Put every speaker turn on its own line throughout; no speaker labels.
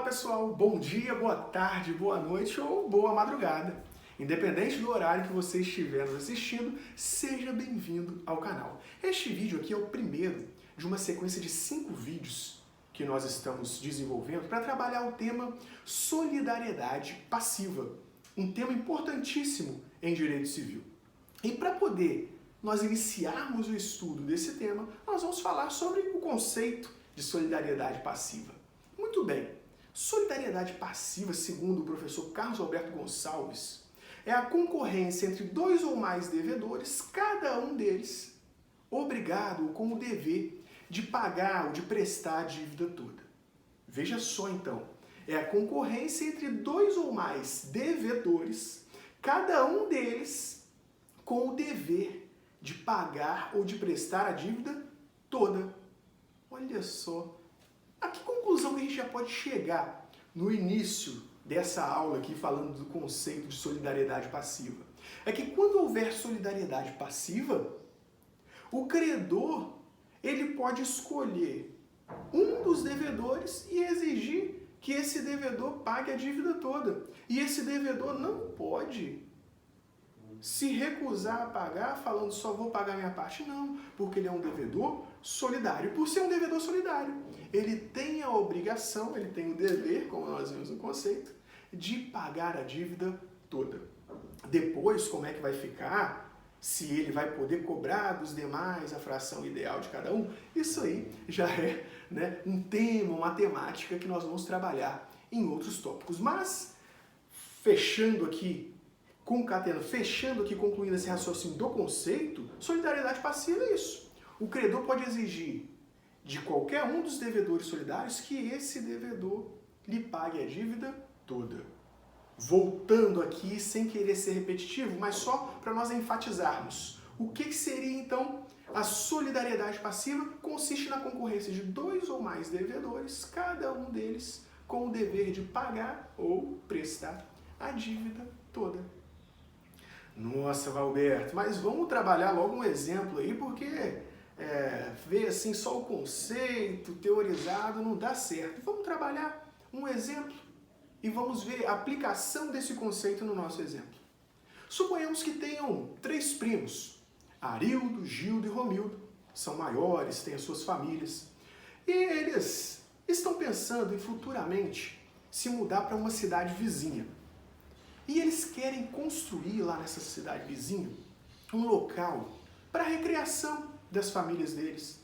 pessoal, bom dia, boa tarde, boa noite ou boa madrugada. Independente do horário que você estiver nos assistindo, seja bem-vindo ao canal. Este vídeo aqui é o primeiro de uma sequência de 5 vídeos que nós estamos desenvolvendo para trabalhar o tema solidariedade passiva, um tema importantíssimo em direito civil. E para poder nós iniciarmos o estudo desse tema, nós vamos falar sobre o conceito de solidariedade passiva. Muito bem, solidariedade passiva, segundo o professor Carlos Alberto Gonçalves, é a concorrência entre 2 ou mais devedores, cada um deles obrigado com o dever de pagar ou de prestar a dívida toda. Veja só então, é a concorrência entre 2 ou mais devedores, cada um deles com o dever de pagar ou de prestar a dívida toda. Olha só, a que conclusão que a gente já pode chegar no início dessa aula aqui falando do conceito de solidariedade passiva? É que quando houver solidariedade passiva, o credor ele pode escolher um dos devedores e exigir que esse devedor pague a dívida toda. E esse devedor não pode se recusar a pagar falando só vou pagar minha parte, não, porque ele é um devedor solidário. Por ser um devedor solidário, ele tem a obrigação, ele tem o dever, como nós vimos no conceito, de pagar a dívida toda. Depois, como é que vai ficar? Se ele vai poder cobrar dos demais a fração ideal de cada um, isso aí já é, um tema, uma temática que nós vamos trabalhar em outros tópicos. Mas, fechando aqui, concluindo esse raciocínio do conceito, solidariedade passiva é isso. O credor pode exigir de qualquer um dos devedores solidários que esse devedor lhe pague a dívida toda. Voltando aqui, sem querer ser repetitivo, mas só para nós enfatizarmos. O que seria então a solidariedade passiva? Consiste na concorrência de 2 ou mais devedores, cada um deles com o dever de pagar ou prestar a dívida toda. Nossa, Valberto, mas vamos trabalhar logo um exemplo aí, porque ver assim só o conceito teorizado não dá certo. Vamos trabalhar um exemplo e vamos ver a aplicação desse conceito no nosso exemplo. Suponhamos que tenham 3 primos, Arildo, Gildo e Romildo. São maiores, têm as suas famílias. E eles estão pensando em futuramente se mudar para uma cidade vizinha. E eles querem construir lá nessa cidade vizinha um local para a recreação das famílias deles.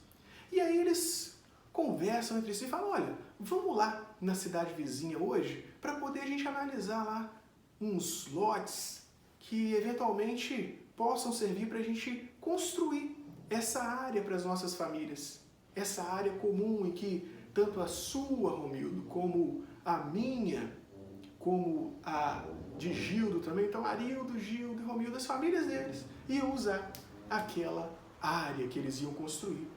E aí eles conversam entre si e falam, olha, vamos lá na cidade vizinha hoje para poder a gente analisar lá uns lotes que eventualmente possam servir para a gente construir essa área para as nossas famílias. Essa área comum em que tanto a sua, Romildo, como a minha, como a de Gildo também, então Arildo, Gildo e Romildo, as famílias deles, iam usar aquela área que eles iam construir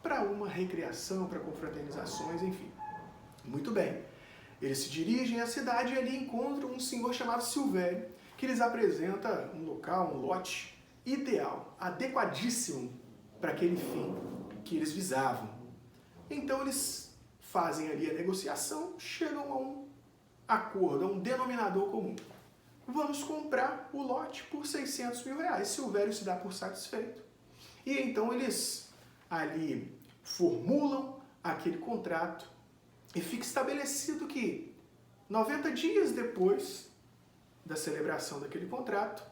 para uma recreação, para confraternizações, enfim. Muito bem. Eles se dirigem à cidade e ali encontram um senhor chamado Silvério, que lhes apresenta um local, um lote ideal, adequadíssimo para aquele fim que eles visavam. Então eles fazem ali a negociação, chegam a um acordo, a um denominador comum. Vamos comprar o lote por R$600 mil. Silvério se dá por satisfeito. E então eles ali formulam aquele contrato e fica estabelecido que 90 dias depois da celebração daquele contrato,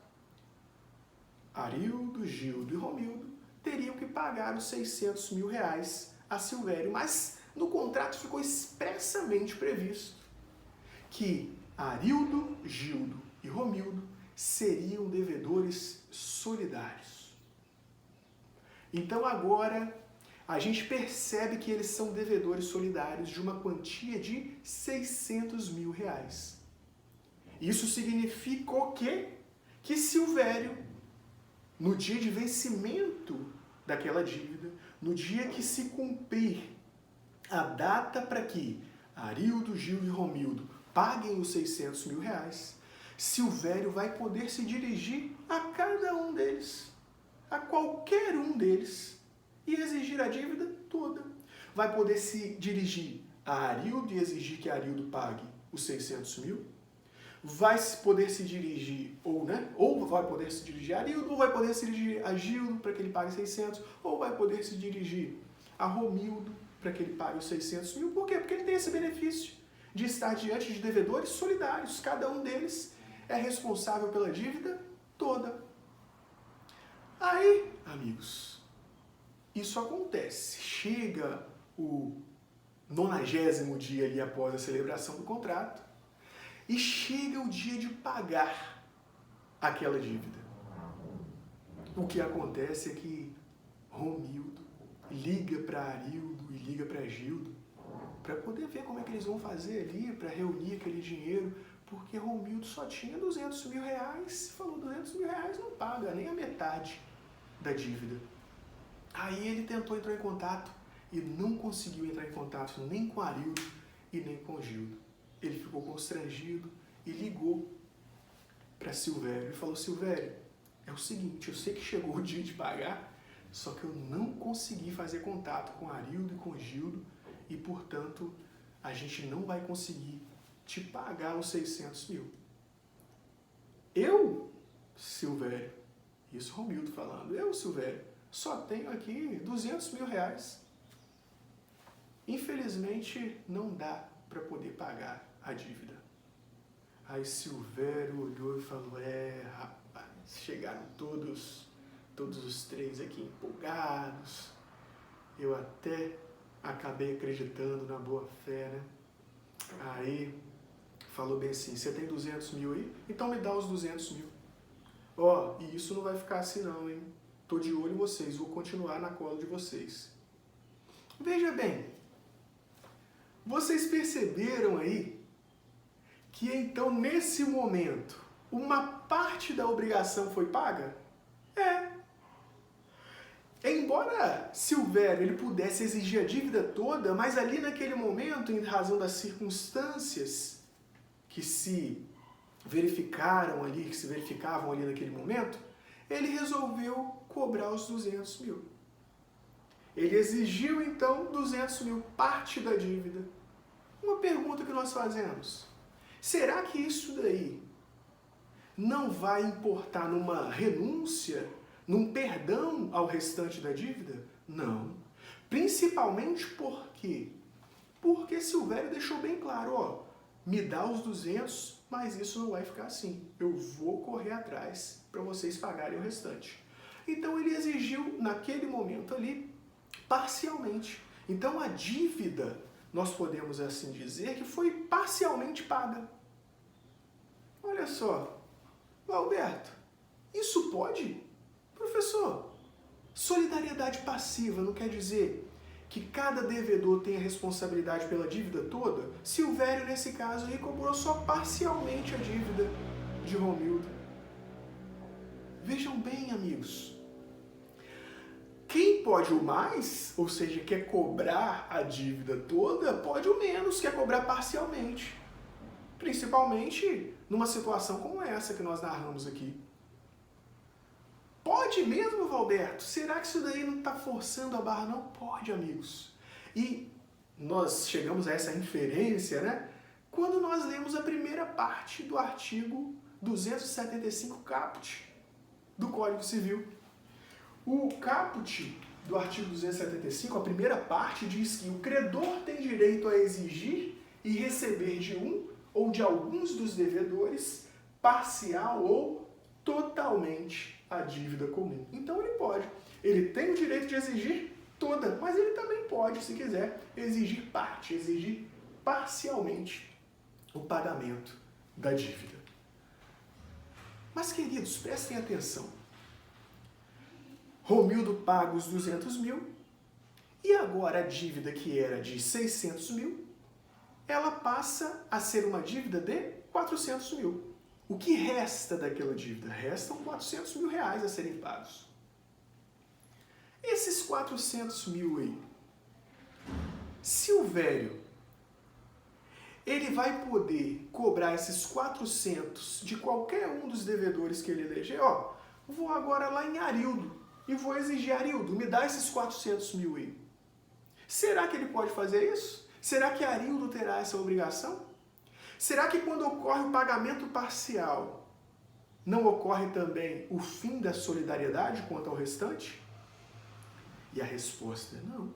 Arildo, Gildo e Romildo teriam que pagar os R$600 mil a Silvério. Mas no contrato ficou expressamente previsto que Arildo, Gildo e Romildo seriam devedores solidários. Então agora a gente percebe que eles são devedores solidários de uma quantia de R$600 mil. Isso significa o quê? Que Silvério, no dia de vencimento daquela dívida, no dia que se cumprir a data para que Arildo, Gildo e Romildo paguem os R$600 mil, Silvério vai poder se dirigir a cada um deles, a qualquer um deles, e exigir a dívida toda. Vai poder se dirigir a Arildo e exigir que a Arildo pague os 600 mil? Vai poder se dirigir, ou vai poder se dirigir a Arildo, ou vai poder se dirigir a Gildo para que ele pague 600, ou vai poder se dirigir a Romildo para que ele pague os 600 mil. Por quê? Porque ele tem esse benefício de estar diante de devedores solidários. Cada um deles é responsável pela dívida toda. Aí, amigos, isso acontece. Chega o 90º dia ali após a celebração do contrato e chega o dia de pagar aquela dívida. O que acontece é que Romildo liga para Arildo e liga para Gildo para poder ver como é que eles vão fazer ali para reunir aquele dinheiro, porque Romildo só tinha 200 mil reais, falou 200 mil reais não paga nem a metade da dívida. Aí ele tentou entrar em contato e não conseguiu entrar em contato nem com Arildo e nem com Gildo. Ele ficou constrangido e ligou para Silvério e falou: Silvério, é o seguinte, eu sei que chegou o dia de pagar, só que eu não consegui fazer contato com Arildo e com Gildo e, portanto, a gente não vai conseguir te pagar os 600 mil. Eu, Silvério, isso Romildo falando, eu, Silvério, só tenho aqui 200 mil reais. Infelizmente, não dá para poder pagar a dívida. Aí Silvério olhou e falou: rapaz, chegaram todos os três aqui empolgados. Eu até acabei acreditando na boa fé, né? Aí falou bem assim: você tem 200 mil aí? Então me dá os 200 mil. E isso não vai ficar assim não, hein? Tô de olho em vocês, vou continuar na cola de vocês. Veja bem, vocês perceberam aí que então nesse momento uma parte da obrigação foi paga? Embora Silvério ele pudesse exigir a dívida toda, mas ali naquele momento, em razão das circunstâncias que se verificavam ali naquele momento, ele resolveu cobrar os 200 mil. Ele exigiu então 200 mil, parte da dívida. Uma pergunta que nós fazemos: será que isso daí não vai importar numa renúncia, num perdão ao restante da dívida? Não. Principalmente porque Silvério deixou bem claro, me dá os 200, mas isso não vai ficar assim. Eu vou correr atrás para vocês pagarem o restante. Então ele exigiu, naquele momento ali, parcialmente. Então a dívida, nós podemos assim dizer, que foi parcialmente paga. Olha só, Alberto, isso pode? Professor, solidariedade passiva não quer dizer que cada devedor tem a responsabilidade pela dívida toda? Silvério, nesse caso, aí cobrou só parcialmente a dívida de Romildo. Vejam bem, amigos, quem pode o mais, ou seja, quer cobrar a dívida toda, pode o menos, quer cobrar parcialmente. Principalmente numa situação como essa que nós narramos aqui. Pode mesmo, Valberto? Será que isso daí não está forçando a barra? Não pode, amigos. E nós chegamos a essa inferência, né? Quando nós lemos a primeira parte do artigo 275 caput do Código Civil. O caput do artigo 275, a primeira parte, diz que o credor tem direito a exigir e receber de um ou de alguns dos devedores parcial ou totalmente a dívida comum. Então ele pode. Ele tem o direito de exigir toda, mas ele também pode, se quiser, exigir parte, exigir parcialmente o pagamento da dívida. Mas, queridos, prestem atenção. Romildo paga os 200 mil e agora a dívida que era de 600 mil, ela passa a ser uma dívida de 400 mil. O que resta daquela dívida? Restam 400 mil reais a serem pagos. Esses 400 mil aí, Silvério, ele vai poder cobrar esses 400 de qualquer um dos devedores que ele eleger. Vou agora lá em Arildo e vou exigir: Arildo, me dá esses 400 mil aí. Será que ele pode fazer isso? Será que Arildo terá essa obrigação? Será que quando ocorre o pagamento parcial, não ocorre também o fim da solidariedade quanto ao restante? E a resposta é não.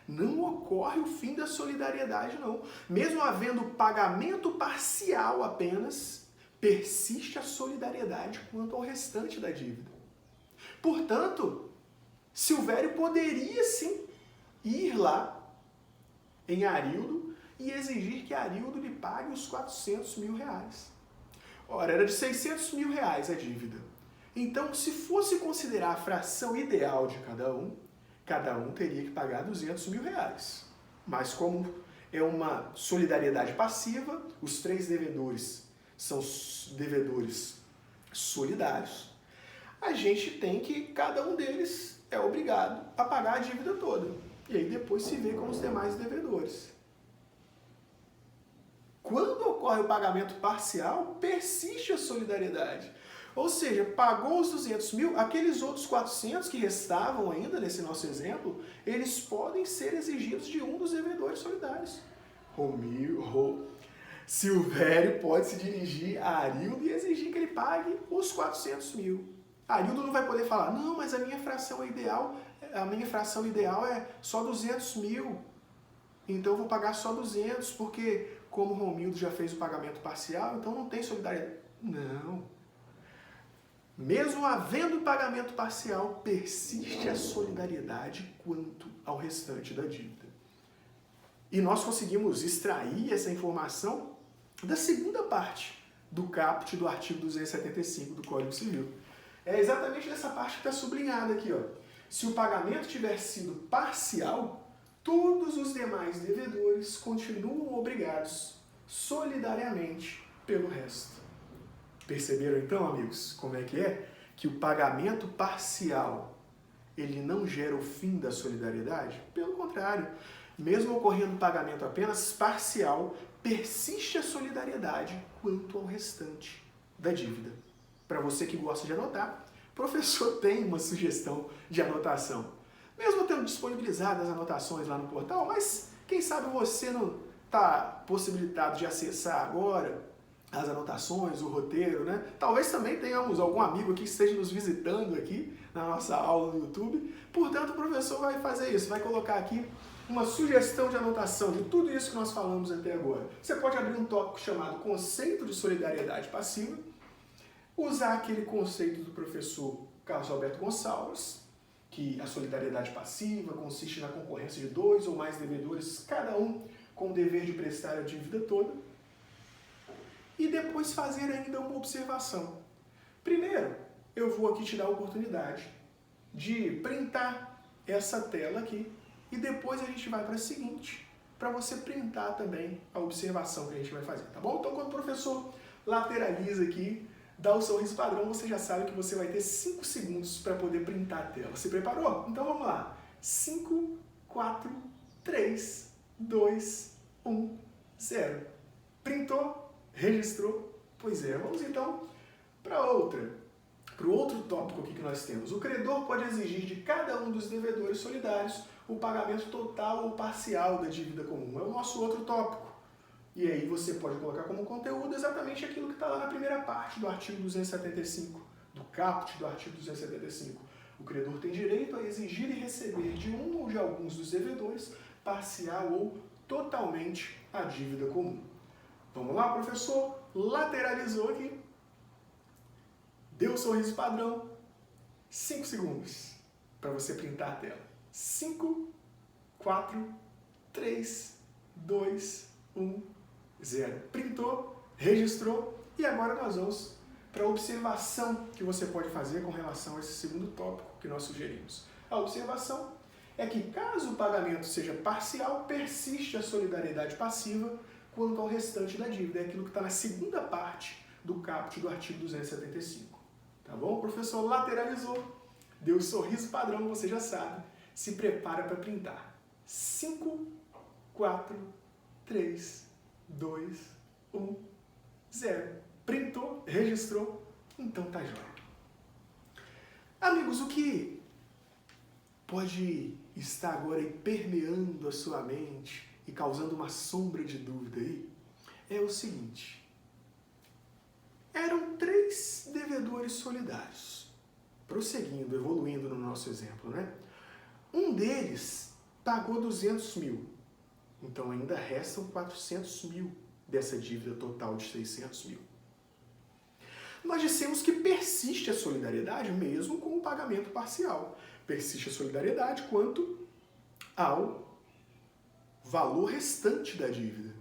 Não ocorre o fim da solidariedade, não. Mesmo havendo pagamento parcial apenas, persiste a solidariedade quanto ao restante da dívida. Portanto, Silvério poderia sim ir lá em Arildo e exigir que Arildo lhe pague os 400 mil reais. Ora, era de 600 mil reais a dívida. Então, se fosse considerar a fração ideal de cada um teria que pagar 200 mil reais. Mas como é uma solidariedade passiva, os 3 devedores são devedores solidários, a gente tem que, cada um deles é obrigado a pagar a dívida toda. E aí depois se vê com os demais devedores. Quando ocorre o pagamento parcial, persiste a solidariedade. Ou seja, pagou os 200 mil, aqueles outros 400 que restavam ainda nesse nosso exemplo, eles podem ser exigidos de um dos devedores solidários. Silvério pode se dirigir a Arildo e exigir que ele pague os 400 mil. Arildo não vai poder falar, não, mas a minha fração ideal é só 200 mil. Então eu vou pagar só 200, porque como Romildo já fez o pagamento parcial, então não tem solidariedade. Não. Mesmo havendo pagamento parcial, persiste a solidariedade quanto ao restante da dívida. E nós conseguimos extrair essa informação da segunda parte do caput do artigo 275 do Código Civil. É exatamente nessa parte que está sublinhada aqui, ó. Se o pagamento tiver sido parcial, todos os demais devedores continuam obrigados solidariamente pelo resto. Perceberam então, amigos, como é? Que o pagamento parcial, ele não gera o fim da solidariedade? Pelo contrário, mesmo ocorrendo pagamento apenas parcial, persiste a solidariedade quanto ao restante da dívida. Para você que gosta de anotar, o professor tem uma sugestão de anotação. Mesmo tendo disponibilizado as anotações lá no portal, mas quem sabe você não está possibilitado de acessar agora as anotações, o roteiro, né? Talvez também tenhamos algum amigo aqui que esteja nos visitando aqui na nossa aula no YouTube. Portanto, o professor vai fazer isso, vai colocar aqui uma sugestão de anotação de tudo isso que nós falamos até agora. Você pode abrir um tópico chamado Conceito de Solidariedade Passiva, usar aquele conceito do professor Carlos Alberto Gonçalves, que a solidariedade passiva consiste na concorrência de 2 ou mais devedores, cada um com o dever de prestar a dívida toda, e depois fazer ainda uma observação. Primeiro, eu vou aqui te dar a oportunidade de printar essa tela aqui e depois a gente vai para a seguinte, para você printar também a observação que a gente vai fazer, tá bom? Então, quando o professor lateraliza aqui, dá o sorriso padrão, você já sabe que você vai ter 5 segundos para poder printar a tela. Você preparou? Então vamos lá. 5, 4, 3, 2, 1, 0. Printou? Registrou? Pois é, vamos então para o outro tópico aqui que nós temos. O credor pode exigir de cada um dos devedores solidários o pagamento total ou parcial da dívida comum. É o nosso outro tópico. E aí você pode colocar como conteúdo exatamente aquilo que está lá na primeira parte do artigo 275, do caput do artigo 275. O credor tem direito a exigir e receber de um ou de alguns dos devedores parcial ou totalmente a dívida comum. Vamos lá, professor? Lateralizou aqui. Deu o sorriso padrão. 5 segundos para você printar a tela. 5, 4, 3, 2, 1, 0. Printou, registrou e agora nós vamos para a observação que você pode fazer com relação a esse segundo tópico que nós sugerimos. A observação é que caso o pagamento seja parcial, persiste a solidariedade passiva quanto ao restante da dívida. É aquilo que está na segunda parte do caput do artigo 275. Tá bom? O professor lateralizou, deu o sorriso padrão, você já sabe. Se prepara para printar. 5, 4, 3, 2, 1, 0. Printou, registrou, então tá jóia. Amigos, o que pode estar agora aí permeando a sua mente e causando uma sombra de dúvida aí é o seguinte. Eram 3 devedores solidários. Prosseguindo, evoluindo no nosso exemplo, né? Um deles pagou 200 mil. Então ainda restam 400 mil dessa dívida total de 600 mil. Nós dissemos que persiste a solidariedade mesmo com o pagamento parcial. Persiste a solidariedade quanto ao valor restante da dívida.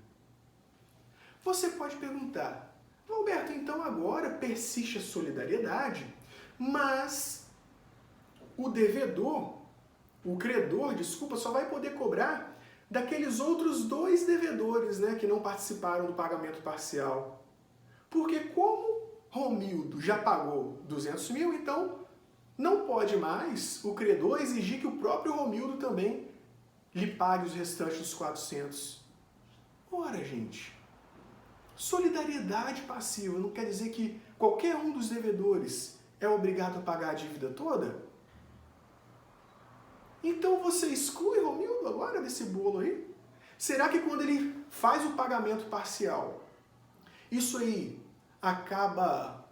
Você pode perguntar, Alberto, então agora persiste a solidariedade, mas o devedor, o credor, só vai poder cobrar daqueles outros 2 devedores, né, que não participaram do pagamento parcial. Porque como Romildo já pagou 200 mil, então não pode mais o credor exigir que o próprio Romildo também lhe pague os restantes dos 400. Ora, gente, solidariedade passiva não quer dizer que qualquer um dos devedores é obrigado a pagar a dívida toda? Então você exclui Romildo agora desse bolo aí? Será que quando ele faz o pagamento parcial, isso aí acaba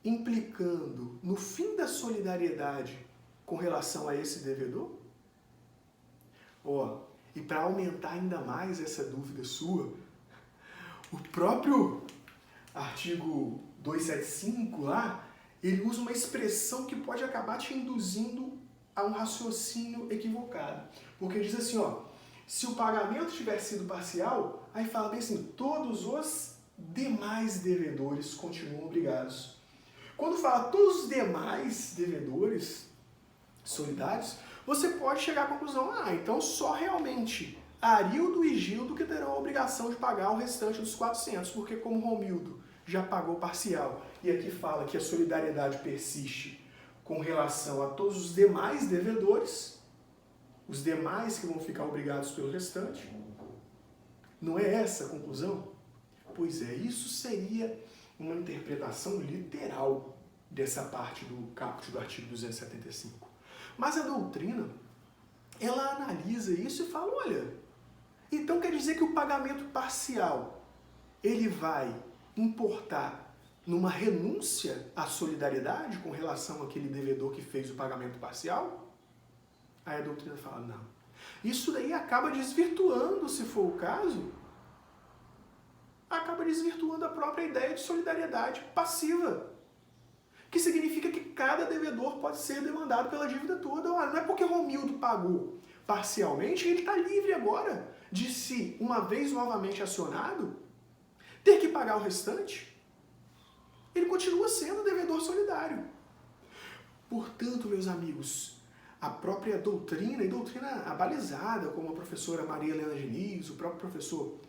implicando no fim da solidariedade com relação a esse devedor? E para aumentar ainda mais essa dúvida sua, o próprio artigo 275 lá, ele usa uma expressão que pode acabar te induzindo a um raciocínio equivocado. Porque diz assim, se o pagamento tiver sido parcial, aí fala bem assim, todos os demais devedores continuam obrigados. Quando fala todos os demais devedores solidários, você pode chegar à conclusão, então só realmente Arildo e Gildo que terão a obrigação de pagar o restante dos 400, porque como Romildo já pagou parcial, e aqui fala que a solidariedade persiste com relação a todos os demais devedores, os demais que vão ficar obrigados pelo restante, não é essa a conclusão? Pois é, isso seria uma interpretação literal dessa parte do caput do artigo 275. Mas a doutrina, ela analisa isso e fala, olha, então quer dizer que o pagamento parcial, ele vai importar numa renúncia à solidariedade com relação àquele devedor que fez o pagamento parcial? Aí a doutrina fala, não. Isso daí acaba desvirtuando, se for o caso, acaba desvirtuando a própria ideia de solidariedade passiva. Que significa que cada devedor pode ser demandado pela dívida toda. Olha, não é porque Romildo pagou parcialmente, ele está livre agora de, se uma vez novamente acionado, ter que pagar o restante. Ele continua sendo devedor solidário. Portanto, meus amigos, a própria doutrina, e doutrina abalizada, como a professora Maria Helena Diniz, o próprio professor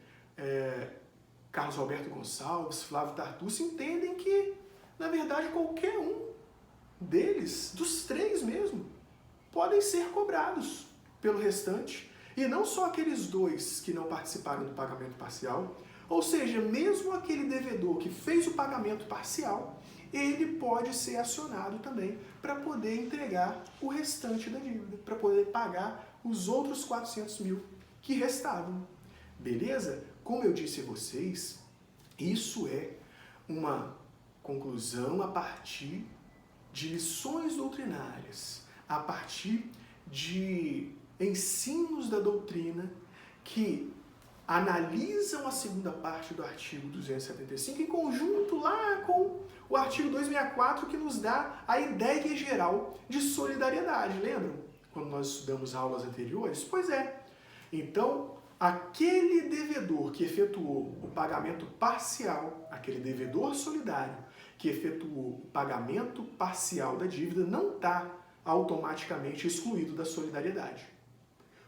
Carlos Alberto Gonçalves, Flávio Tartucci, entendem que, na verdade, qualquer um deles, dos 3 mesmo, podem ser cobrados pelo restante. E não só aqueles 2 que não participaram do pagamento parcial, ou seja, mesmo aquele devedor que fez o pagamento parcial, ele pode ser acionado também para poder entregar o restante da dívida, para poder pagar os outros 400 mil que restavam. Beleza? Como eu disse a vocês, isso é uma conclusão a partir de lições doutrinárias, a partir de ensinos da doutrina que analisam a segunda parte do artigo 275 em conjunto lá com o artigo 264, que nos dá a ideia geral de solidariedade. Lembram? Quando nós estudamos aulas anteriores? Pois é. Então, aquele devedor que efetuou o pagamento parcial, aquele devedor solidário que efetuou o pagamento parcial da dívida, não está automaticamente excluído da solidariedade.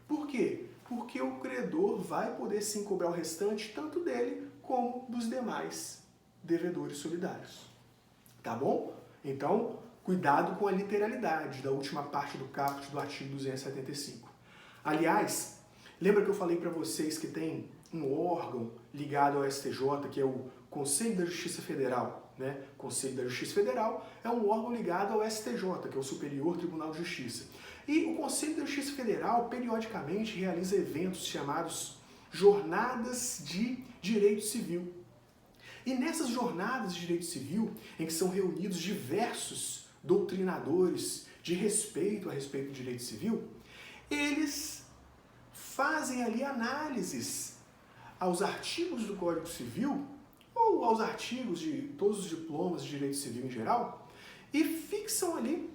Por quê? Porque o credor vai poder sim cobrar o restante, tanto dele como dos demais devedores solidários. Tá bom? Então, cuidado com a literalidade da última parte do caput do artigo 275. Aliás, lembra que eu falei para vocês que tem um órgão ligado ao STJ, que é o Conselho da Justiça Federal, né? O Conselho da Justiça Federal é um órgão ligado ao STJ, que é o Superior Tribunal de Justiça. E o Conselho da Justiça Federal, periodicamente, realiza eventos chamados Jornadas de Direito Civil. E nessas jornadas de direito civil, em que são reunidos diversos doutrinadores de respeito a respeito do direito civil, eles fazem ali análises aos artigos do Código Civil ou aos artigos de todos os diplomas de direito civil em geral e fixam ali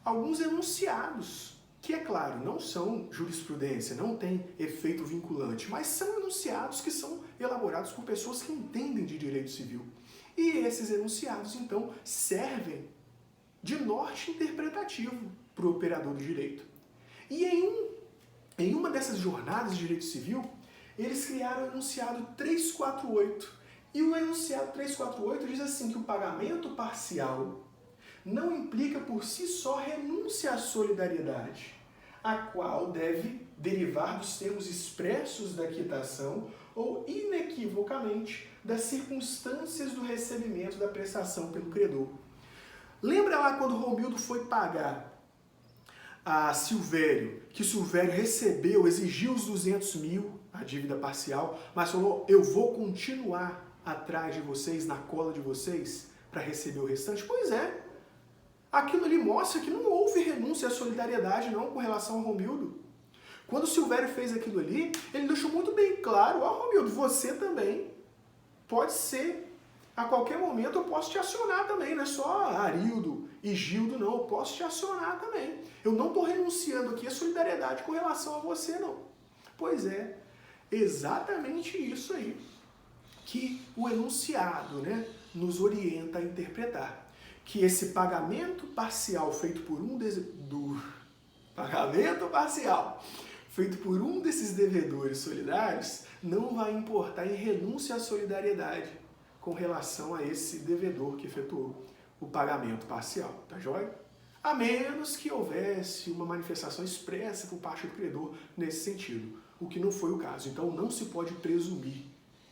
alguns enunciados, que, é claro, não são jurisprudência, não tem efeito vinculante, mas são enunciados que são elaborados por pessoas que entendem de direito civil. E esses enunciados, então, servem de norte interpretativo para o operador do direito. E em uma dessas jornadas de direito civil, eles criaram o enunciado 348. E o enunciado 348 diz assim, que o pagamento parcial não implica por si só renúncia à solidariedade, a qual deve derivar dos termos expressos da quitação ou inequivocamente das circunstâncias do recebimento da prestação pelo credor. Lembra lá quando Romildo foi pagar a Silvério, que Silvério recebeu, exigiu os 200 mil, a dívida parcial, mas falou, eu vou continuar atrás de vocês, na cola de vocês, para receber o restante? Pois é. Aquilo ali mostra que não houve renúncia à solidariedade não com relação ao Romildo. Quando o Silvério fez aquilo ali, ele deixou muito bem claro, Romildo, você também pode ser, a qualquer momento eu posso te acionar também, não é só Arildo e Gildo, não, eu posso te acionar também. Eu não estou renunciando aqui à solidariedade com relação a você, não. Pois é, exatamente isso aí que o enunciado, né, nos orienta a interpretar. Que esse pagamento parcial feito por um desses devedores solidários não vai importar em renúncia à solidariedade com relação a esse devedor que efetuou o pagamento parcial, tá joia? A menos que houvesse uma manifestação expressa por parte do credor nesse sentido, o que não foi o caso. Então não se pode presumir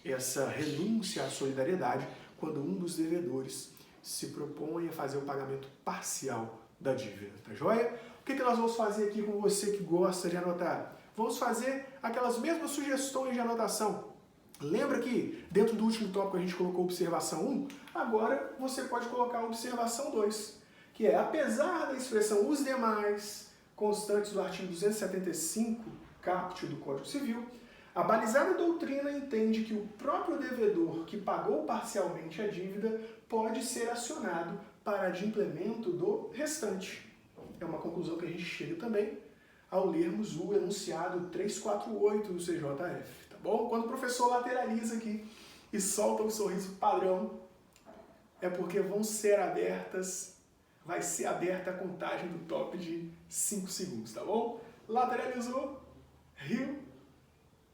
essa renúncia à solidariedade quando um dos devedores se propõe a fazer o pagamento parcial da dívida, tá joia? O que nós vamos fazer aqui com você que gosta de anotar? Vamos fazer aquelas mesmas sugestões de anotação. Lembra que dentro do último tópico a gente colocou observação 1? Agora você pode colocar a observação 2, que é, apesar da expressão os demais constantes do artigo 275, caput do Código Civil, a balizada doutrina entende que o próprio devedor que pagou parcialmente a dívida pode ser acionado para adimplemento do restante. É uma conclusão que a gente chega também ao lermos o enunciado 348 do CJF, tá bom? Quando o professor lateraliza aqui e solta um sorriso padrão, é porque vai ser aberta a contagem do top de 5 segundos, tá bom? Lateralizou, riu.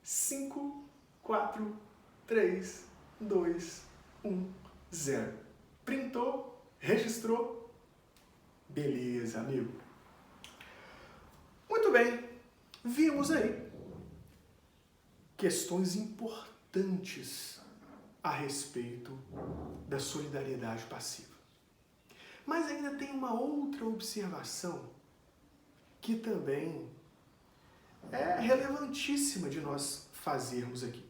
5, 4, 3, 2, 1, 0. Printou, registrou. Beleza, amigo. Muito bem. Vimos aí questões importantes a respeito da solidariedade passiva. Mas ainda tem uma outra observação que também é relevantíssima de nós fazermos aqui.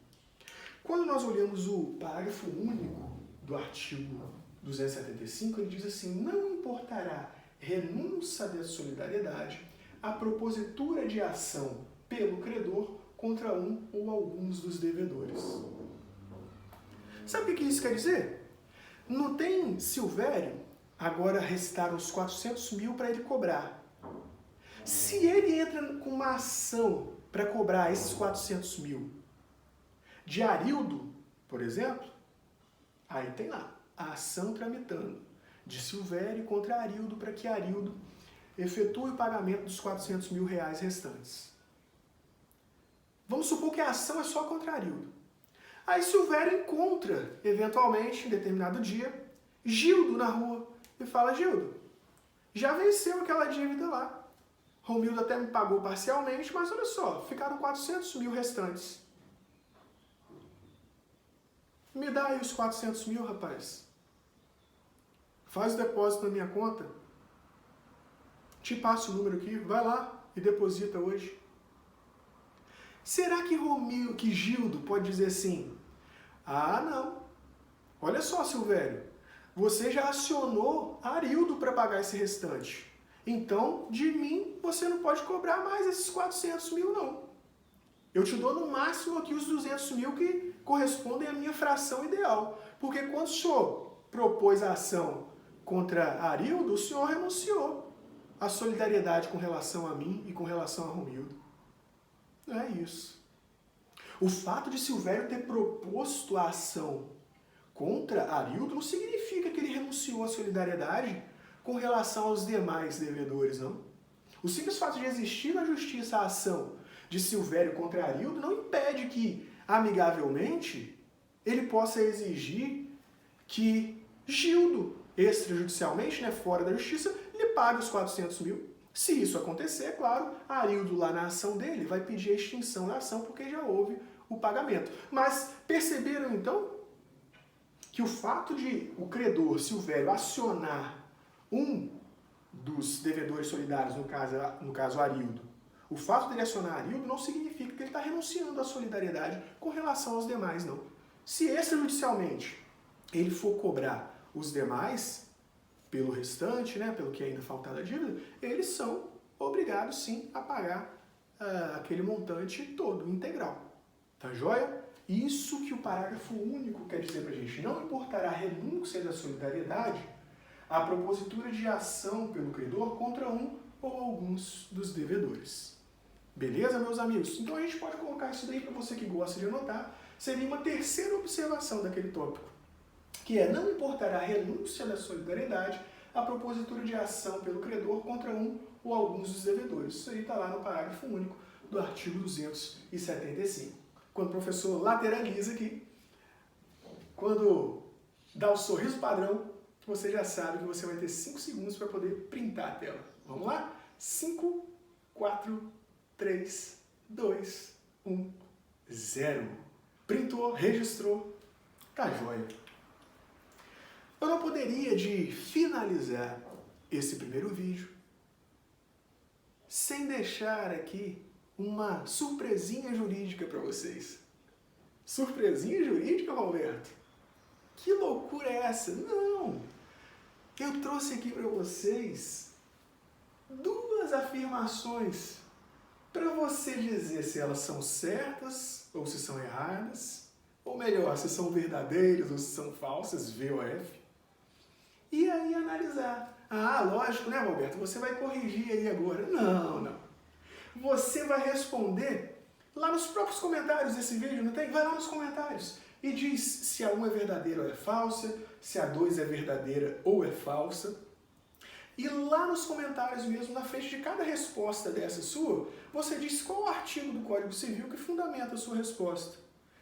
Quando nós olhamos o parágrafo único do artigo 275, ele diz assim, não importará renúncia da solidariedade a propositura de ação pelo credor contra um ou alguns dos devedores. Sabe o que isso quer dizer? Não tem Silvério, agora restaram os 400 mil para ele cobrar. Se ele entra com uma ação para cobrar esses 400 mil de Arildo, por exemplo, aí tem lá a ação tramitando de Silvério contra Arildo para que Arildo efetue o pagamento dos 400 mil reais restantes. Vamos supor que a ação é só contra Arildo. Aí Silvério encontra, eventualmente, em determinado dia, Gildo na rua e fala, Gildo, já venceu aquela dívida lá. Romildo até me pagou parcialmente, mas olha só, ficaram 400 mil restantes. Me dá aí os 400 mil, rapaz. Faz o depósito na minha conta. Te passo o número aqui, vai lá e deposita hoje. Será que Gildo pode dizer assim, ah, não, olha só, Silvério, você já acionou Arildo para pagar esse restante. Então, de mim, você não pode cobrar mais esses 400 mil, não. Eu te dou no máximo aqui os 200 mil que correspondem à minha fração ideal. Porque quando o senhor propôs a ação contra Arildo, o senhor renunciou à solidariedade com relação a mim e com relação a Romildo. Não é isso. O fato de Silvério ter proposto a ação contra Arildo não significa que ele renunciou à solidariedade com relação aos demais devedores, não. O simples fato de existir na justiça a ação de Silvério contra Arildo não impede que, amigavelmente, ele possa exigir que Gildo, extrajudicialmente, fora da justiça, lhe pague os 400 mil. Se isso acontecer, é claro, Arildo lá na ação dele vai pedir a extinção da ação porque já houve o pagamento. Mas perceberam então que o fato de o credor Silvério acionar um dos devedores solidários, no caso Arildo, o fato dele acionar Arildo não significa que ele está renunciando à solidariedade com relação aos demais, não. Se extrajudicialmente ele for cobrar os demais pelo restante, pelo que ainda faltar da dívida, eles são obrigados sim a pagar aquele montante todo, integral. Tá joia? Isso que o parágrafo único quer dizer pra gente. Não importará a renúncia da solidariedade a propositura de ação pelo credor contra um ou alguns dos devedores. Beleza, meus amigos? Então a gente pode colocar isso daí para você que gosta de anotar. Seria uma terceira observação daquele tópico, que é não importará a renúncia da solidariedade a propositura de ação pelo credor contra um ou alguns dos devedores. Isso aí está lá no parágrafo único do artigo 275. Quando o professor lateraliza aqui, quando dá o sorriso padrão, você já sabe que você vai ter 5 segundos para poder printar a tela. Vamos lá? 5, 4, 3, 2, 1, 0. Printou, registrou, tá joia. Eu não poderia de finalizar esse primeiro vídeo sem deixar aqui uma surpresinha jurídica para vocês. Surpresinha jurídica, Roberto? Que loucura é essa? Não! Eu trouxe aqui para vocês 2 afirmações para você dizer se elas são certas ou se são erradas, ou melhor, se são verdadeiras ou se são falsas, VOF. E aí analisar. Ah, lógico, Roberto? Você vai corrigir aí agora. Não. Você vai responder lá nos próprios comentários desse vídeo, não tem? Vai lá nos comentários e diz se a 1 é verdadeira ou é falsa, se a 2 é verdadeira ou é falsa. E lá nos comentários mesmo, na frente de cada resposta dessa sua, você diz qual o artigo do Código Civil que fundamenta a sua resposta.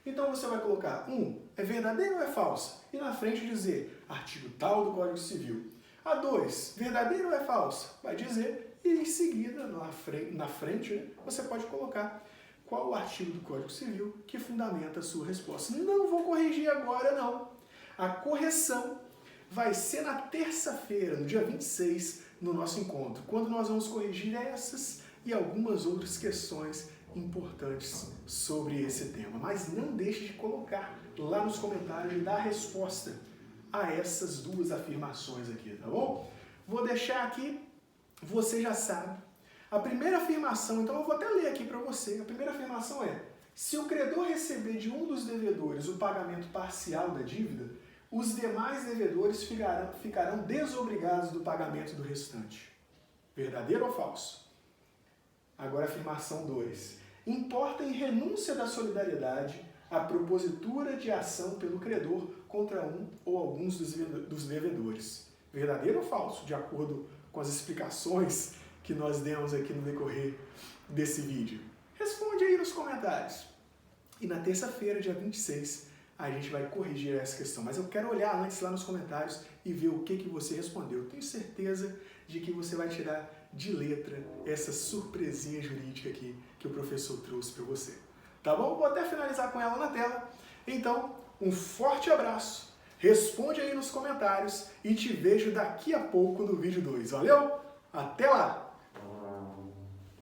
Então você vai colocar 1 é verdadeira ou é falsa? E na frente dizer artigo tal do Código Civil. A 2, verdadeira ou é falsa? Vai dizer. E em seguida, na frente, você pode colocar qual o artigo do Código Civil que fundamenta a sua resposta. Não vou corrigir agora, não. A correção vai ser na terça-feira, no dia 26, no nosso encontro, quando nós vamos corrigir essas e algumas outras questões importantes sobre esse tema. Mas não deixe de colocar lá nos comentários e dar a resposta a essas 2 afirmações aqui, tá bom? Vou deixar aqui. Você já sabe. A primeira afirmação, então eu vou até ler aqui para você. A primeira afirmação é: se o credor receber de um dos devedores o pagamento parcial da dívida, os demais devedores ficarão desobrigados do pagamento do restante. Verdadeiro ou falso? Agora a afirmação 2. Importa em renúncia da solidariedade a propositura de ação pelo credor contra um ou alguns dos devedores. Verdadeiro ou falso? De acordo com as explicações que nós demos aqui no decorrer desse vídeo. Responde aí nos comentários. E na terça-feira, dia 26, a gente vai corrigir essa questão. Mas eu quero olhar antes lá nos comentários e ver o que você respondeu. Tenho certeza de que você vai tirar de letra essa surpresinha jurídica aqui que o professor trouxe para você. Tá bom? Vou até finalizar com ela na tela. Então, um forte abraço. Responde aí nos comentários e te vejo daqui a pouco no vídeo 2. Valeu? Até lá!